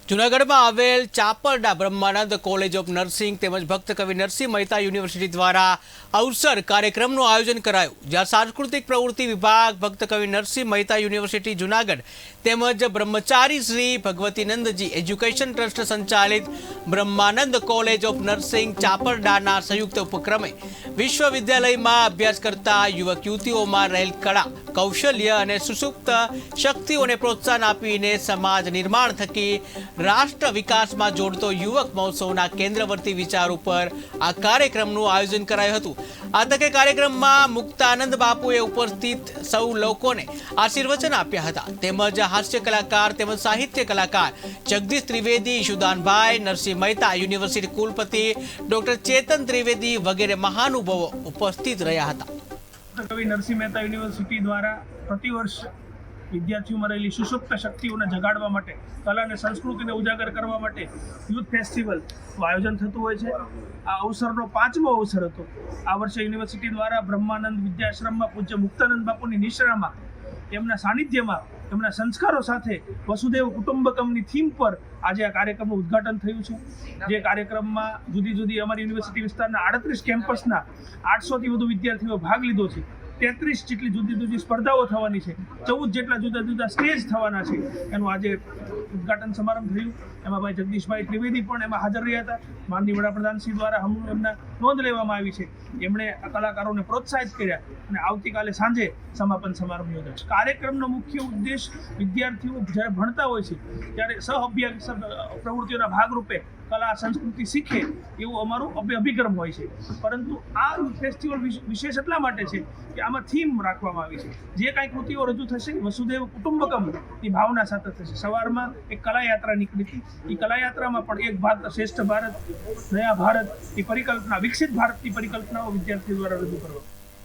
જૂનાગઢમાં આવેલ ચાપરડા Brahmanand college of nursing તેમજ ભક્ત કવિ નરસિંહ મહેતા યુનિવર્સિટી દ્વારા અવસર કાર્યક્રમનું આયોજન કરાયું, જ્યાં સાંસ્કૃતિક પ્રવૃત્તિ વિભાગ, ભક્ત કવિ નરસિંહ મહેતા યુનિવર્સિટી જૂનાગઢ તેમજ બ્રહ્મચારી શ્રી ભગવતીનંદજી એજ્યુકેશન ટ્રસ્ટ સંચાલિત બ્રહ્માનંદ કોલેજ ઓફ નર્સિંગ ચાપરડાના સંયુક્ત ઉપક્રમે વિશ્વવિદ્યાલયમાં અભ્યાસ કરતા યુવક યુવતીઓમાં રહેલ કળા, કૌશલ્ય અને સુસુપ્ત શક્તિઓને પ્રોત્સાહન આપીને સમાજ નિર્માણ થકી રાષ્ટ્ર વિકાસમાં જોડતો યુવક મહોત્સવના કેન્દ્રવર્તી વિચાર ઉપર આ કાર્યક્રમનું આયોજન કરાયું હતું। આ તકે કાર્યક્રમમાં મુક્તાનંદ બાપુએ ઉપસ્થિત સૌ લોકોને આશીર્વચન આપ્યા હતા। તેમજ હાસ્ય કલાકાર તેમજ સાહિત્ય કલાકાર જગદીશ ત્રિવેદી, ઈશુદાનભાઈ, નરસિંહ મહેતા યુનિવર્સિટી કુલપતિ ડોક્ટર ચેતન ત્રિવેદી વગેરે મહાનુભાવો ઉપસ્થિત રહ્યા હતા। કવિ નરસિંહ મહેતા યુનિવર્સિટી દ્વારા પ્રતિવર્ષ વિદ્યાર્થીઓમાં રહેલી સુષુપ્ત શક્તિઓને જગાડવા માટે, કલા અને સંસ્કૃતિને ઉજાગર કરવા માટે યુથ ફેસ્ટિવલનું આયોજન થતું હોય છે। આ અવસરનો 5મો અવસર હતો। આ વર્ષે યુનિવર્સિટી દ્વારા બ્રહ્માનંદ વિદ્યાશ્રમમાં પૂજ્ય મુક્તાનંદ બાપુની નિશ્રામાં એમના સાનિધ્યમાં એમના સંસ્કારો સાથે વસુદેવ કુટુંબકમની થીમ પર આજે આ કાર્યક્રમનું ઉદ્ઘાટન થયું છે। જે કાર્યક્રમમાં જુદી જુદી અમારી યુનિવર્સિટી વિસ્તારના 38 કેમ્પસના 800થી વધુ વિદ્યાર્થીઓ ભાગ લીધો છે। 33 જેટલી જુદી જુદી સ્પર્ધાઓ થવાની છે, 14 જેટલા જુદા જુદા સ્ટેજ થવાના છે। એનું આજે ઉદ્ઘાટન સમારંભ થયું। એમાં ભાઈ જગદીશભાઈ ત્રિવેદી પણ એમાં હાજર રહ્યા હતા। માનનીય વડાપ્રધાનશ્રી દ્વારા એમના નોંધ લેવામાં આવી છે। એમણે આ કલાકારોને પ્રોત્સાહિત કર્યા અને આવતીકાલે સાંજે સમાપન સમારંભ યોજાશે। કાર્યક્રમનો મુખ્ય ઉદ્દેશ વિદ્યાર્થીઓ જ્યારે ભણતા હોય છે ત્યારે સહ અભ્યાસ પ્રવૃત્તિઓના ભાગરૂપે કલા સંસ્કૃતિ શીખે એવું અમારું અભિગમ હોય છે। પરંતુ આ ફેસ્ટિવલ વિશેષ એટલા માટે છે કે આમાં થીમ રાખવામાં આવી છે। જે કાંઈ કૃતિઓ રજૂ થશે વસુદેવ કુટુંબકમની ભાવના સાથે થશે। સવારમાં એક કલાયાત્રા નીકળી હતી। એ કલાયાત્રામાં પણ એક ભારત શ્રેષ્ઠ ભારત, નયા ભારત, એ પરિકલ્પના, વિકસિત ભારતની પરિકલ્પનાઓ વિદ્યાર્થીઓ દ્વારા રજૂ કરવામાં।